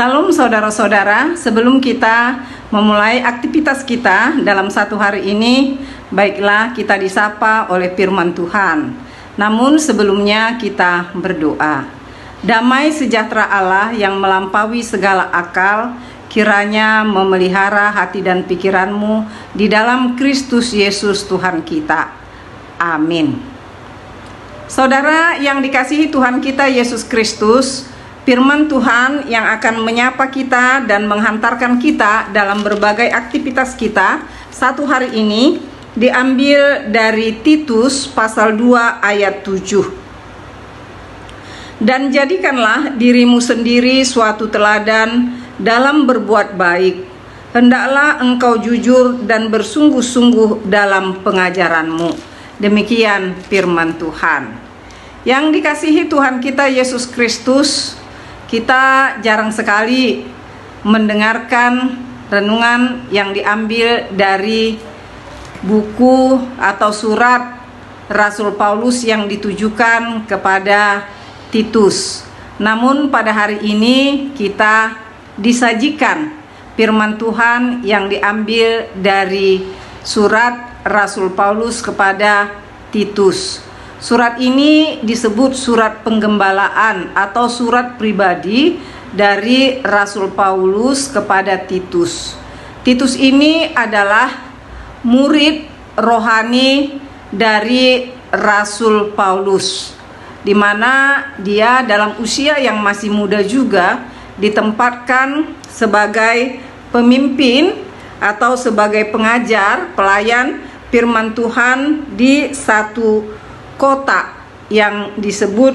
Salam saudara-saudara, sebelum kita memulai aktivitas kita dalam satu hari ini, baiklah kita disapa oleh firman Tuhan. Namun sebelumnya kita berdoa. Damai sejahtera Allah yang melampaui segala akal, kiranya memelihara hati dan pikiranmu di dalam Kristus Yesus Tuhan kita. Amin. Saudara yang dikasihi Tuhan kita Yesus Kristus, firman Tuhan yang akan menyapa kita dan menghantarkan kita dalam berbagai aktivitas kita satu hari ini diambil dari Titus pasal 2 ayat 7. Dan jadikanlah dirimu sendiri suatu teladan dalam berbuat baik. Hendaklah engkau jujur dan bersungguh-sungguh dalam pengajaranmu. Demikian firman Tuhan. Yang dikasihi Tuhan kita Yesus Kristus, kita jarang sekali mendengarkan renungan yang diambil dari buku atau surat Rasul Paulus yang ditujukan kepada Titus. Namun pada hari ini kita disajikan firman Tuhan yang diambil dari surat Rasul Paulus kepada Titus. Surat ini disebut surat penggembalaan atau surat pribadi dari Rasul Paulus kepada Titus. Titus ini adalah murid rohani dari Rasul Paulus, di mana dia dalam usia yang masih muda juga ditempatkan sebagai pemimpin atau sebagai pengajar, pelayan firman Tuhan di satu kota yang disebut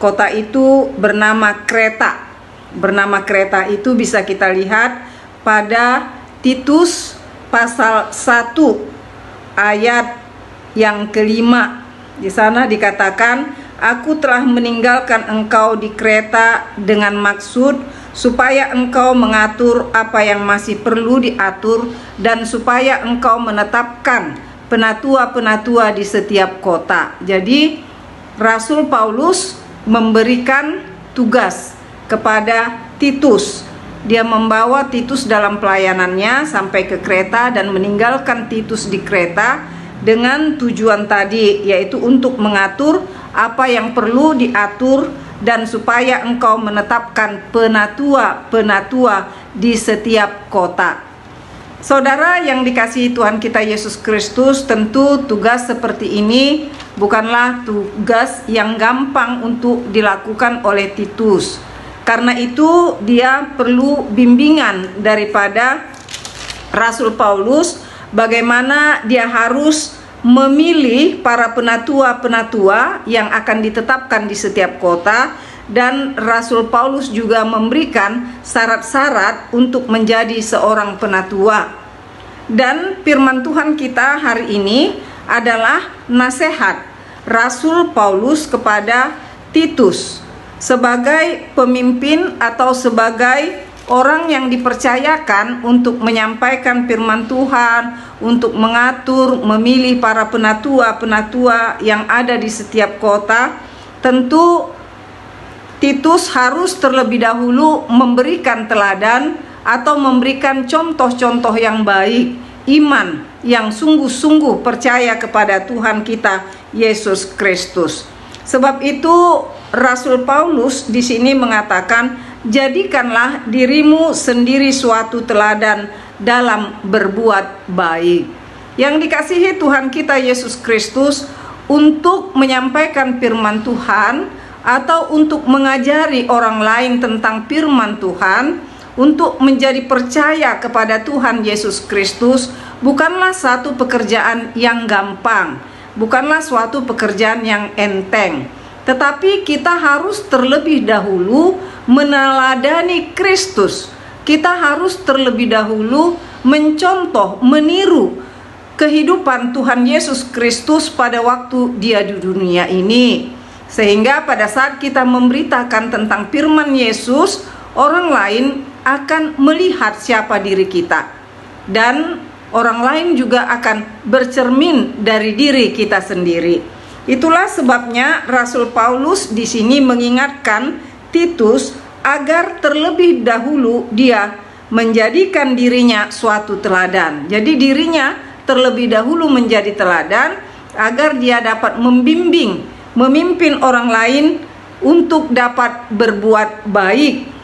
kota itu bernama Kreta. Bernama Kreta itu bisa kita lihat pada Titus pasal 1 ayat yang kelima. Di sana dikatakan, aku telah meninggalkan engkau di Kreta dengan maksud supaya engkau mengatur apa yang masih perlu diatur dan supaya engkau menetapkan penatua-penatua di setiap kota. Jadi Rasul Paulus memberikan tugas kepada Titus. Dia membawa Titus dalam pelayanannya sampai ke Kreta dan meninggalkan Titus di Kreta dengan tujuan tadi, yaitu untuk mengatur apa yang perlu diatur dan supaya engkau menetapkan penatua-penatua di setiap kota. Saudara yang dikasihi Tuhan kita Yesus Kristus, tentu tugas seperti ini bukanlah tugas yang gampang untuk dilakukan oleh Titus. Karena itu dia perlu bimbingan daripada Rasul Paulus bagaimana dia harus memilih para penatua-penatua yang akan ditetapkan di setiap kota. Dan Rasul Paulus juga memberikan syarat-syarat untuk menjadi seorang penatua. Dan firman Tuhan kita hari ini adalah nasihat Rasul Paulus kepada Titus sebagai pemimpin atau sebagai orang yang dipercayakan untuk menyampaikan firman Tuhan, untuk mengatur, memilih para penatua-penatua yang ada di setiap kota. Tentu Titus harus terlebih dahulu memberikan teladan atau memberikan contoh-contoh yang baik, iman yang sungguh-sungguh percaya kepada Tuhan kita Yesus Kristus. Sebab itu Rasul Paulus di sini mengatakan, jadikanlah dirimu sendiri suatu teladan dalam berbuat baik. Yang dikasihi Tuhan kita Yesus Kristus, untuk menyampaikan firman Tuhan atau untuk mengajari orang lain tentang firman Tuhan, untuk menjadi percaya kepada Tuhan Yesus Kristus, bukanlah satu pekerjaan yang gampang, bukanlah suatu pekerjaan yang enteng. Tetapi kita harus terlebih dahulu meneladani Kristus. Kita harus terlebih dahulu mencontoh, meniru kehidupan Tuhan Yesus Kristus pada waktu Dia di dunia ini. Sehingga pada saat kita memberitakan tentang firman Yesus, orang lain akan melihat siapa diri kita, dan orang lain juga akan bercermin dari diri kita sendiri. Itulah sebabnya Rasul Paulus di sini mengingatkan Titus agar terlebih dahulu dia menjadikan dirinya suatu teladan. Jadi dirinya terlebih dahulu menjadi teladan agar dia dapat membimbing, memimpin orang lain untuk dapat berbuat baik.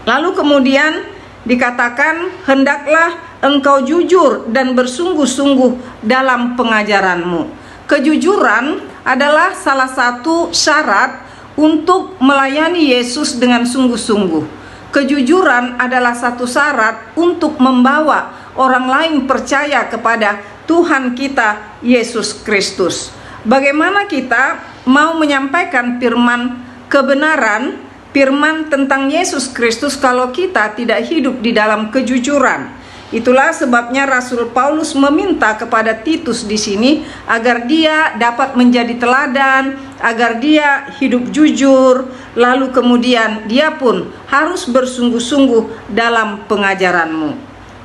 Lalu kemudian dikatakan, hendaklah engkau jujur dan bersungguh-sungguh dalam pengajaranmu. Kejujuran adalah salah satu syarat untuk melayani Yesus dengan sungguh-sungguh. Kejujuran adalah satu syarat untuk membawa orang lain percaya kepada Tuhan kita Yesus Kristus. Bagaimana kita mau menyampaikan firman kebenaran, firman tentang Yesus Kristus kalau kita tidak hidup di dalam kejujuran? Itulah sebabnya Rasul Paulus meminta kepada Titus di sini agar dia dapat menjadi teladan, agar dia hidup jujur, lalu kemudian dia pun harus bersungguh-sungguh dalam pengajaranmu.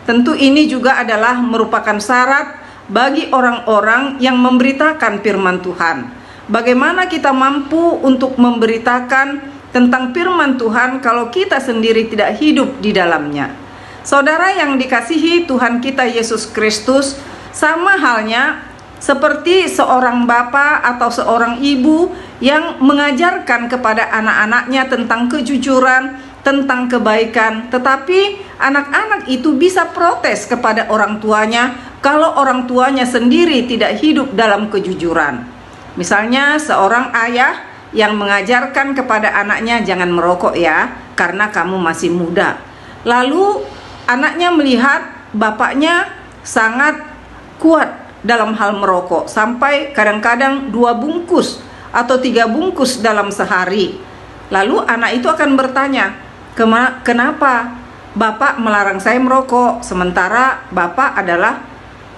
Tentu ini juga adalah merupakan syarat bagi orang-orang yang memberitakan firman Tuhan. Bagaimana kita mampu untuk memberitakan tentang firman Tuhan kalau kita sendiri tidak hidup di dalamnya? Saudara yang dikasihi Tuhan kita Yesus Kristus, sama halnya seperti seorang bapak atau seorang ibu yang mengajarkan kepada anak-anaknya tentang kejujuran, tentang kebaikan, tetapi anak-anak itu bisa protes kepada orang tuanya kalau orang tuanya sendiri tidak hidup dalam kejujuran. Misalnya seorang ayah yang mengajarkan kepada anaknya, jangan merokok ya, karena kamu masih muda. Lalu anaknya melihat bapaknya sangat kuat dalam hal merokok, sampai kadang-kadang 2 bungkus atau 3 bungkus dalam sehari. Lalu anak itu akan bertanya, kenapa bapak melarang saya merokok, sementara bapak adalah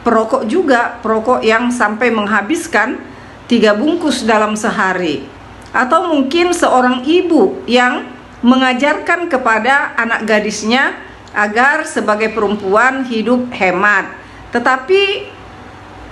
perokok juga, perokok yang sampai menghabiskan 3 bungkus dalam sehari. Atau mungkin seorang ibu yang mengajarkan kepada anak gadisnya agar sebagai perempuan hidup hemat, tetapi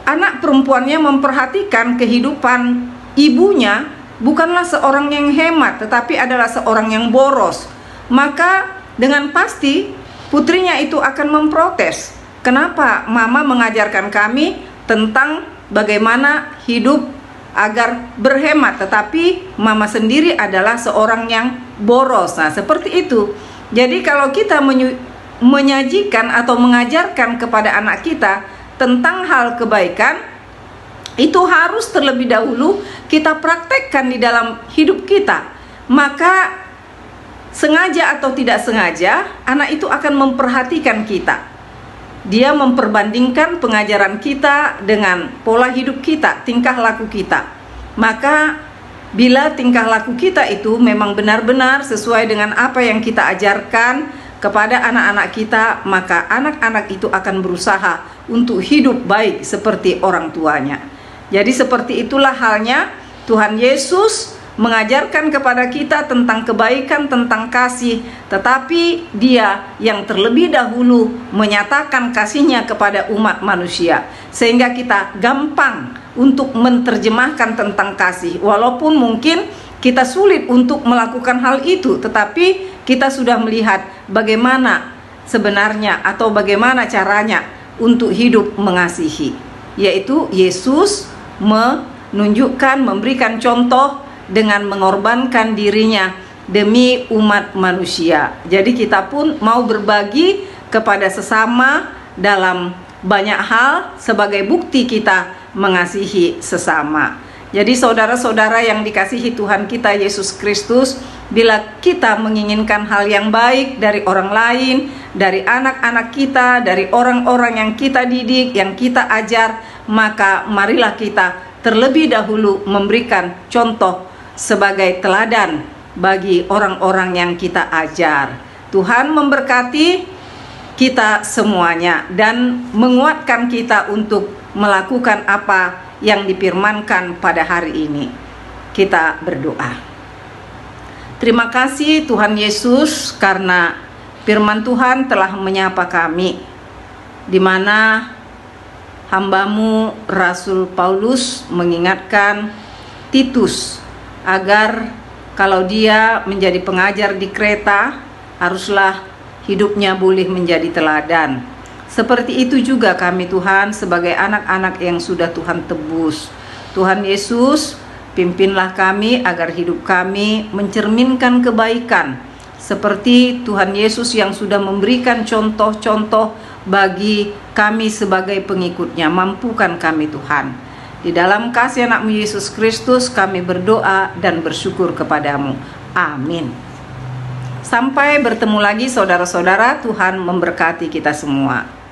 anak perempuannya memperhatikan kehidupan ibunya bukanlah seorang yang hemat, tetapi adalah seorang yang boros. Maka dengan pasti putrinya itu akan memprotes, kenapa mama mengajarkan kami tentang bagaimana hidup agar berhemat, tetapi mama sendiri adalah seorang yang boros. Nah, seperti itu. Jadi kalau kita menyajikan atau mengajarkan kepada anak kita tentang hal kebaikan, itu harus terlebih dahulu kita praktekkan di dalam hidup kita. Maka sengaja atau tidak sengaja, anak itu akan memperhatikan kita. Dia memperbandingkan pengajaran kita dengan pola hidup kita, tingkah laku kita. Maka bila tingkah laku kita itu memang benar-benar sesuai dengan apa yang kita ajarkan, kepada anak-anak kita, maka anak-anak itu akan berusaha untuk hidup baik seperti orang tuanya. Jadi seperti itulah halnya Tuhan Yesus mengajarkan kepada kita tentang kebaikan, tentang kasih, tetapi Dia yang terlebih dahulu menyatakan kasih-Nya kepada umat manusia, sehingga kita gampang untuk menerjemahkan tentang kasih. Walaupun mungkin kita sulit untuk melakukan hal itu, tetapi kita sudah melihat bagaimana sebenarnya atau bagaimana caranya untuk hidup mengasihi, yaitu Yesus menunjukkan, memberikan contoh dengan mengorbankan dirinya demi umat manusia. Jadi kita pun mau berbagi kepada sesama dalam banyak hal sebagai bukti kita mengasihi sesama. Jadi saudara-saudara yang dikasihi Tuhan kita Yesus Kristus, bila kita menginginkan hal yang baik dari orang lain, dari anak-anak kita, dari orang-orang yang kita didik, yang kita ajar, maka marilah kita terlebih dahulu memberikan contoh sebagai teladan bagi orang-orang yang kita ajar. Tuhan memberkati kita semuanya dan menguatkan kita untuk melakukan apa yang difirmankan pada hari ini. Kita berdoa. Terima kasih Tuhan Yesus karena firman Tuhan telah menyapa kami, di mana hamba-Mu Rasul Paulus mengingatkan Titus agar kalau dia menjadi pengajar di Kreta, haruslah hidupnya boleh menjadi teladan. Seperti itu juga kami Tuhan sebagai anak-anak yang sudah Tuhan tebus. Tuhan Yesus, pimpinlah kami agar hidup kami mencerminkan kebaikan, seperti Tuhan Yesus yang sudah memberikan contoh-contoh bagi kami sebagai pengikutnya. Mampukan kami Tuhan. Di dalam kasih anak-Mu Yesus Kristus kami berdoa dan bersyukur kepadamu. Amin. Sampai bertemu lagi saudara-saudara, Tuhan memberkati kita semua.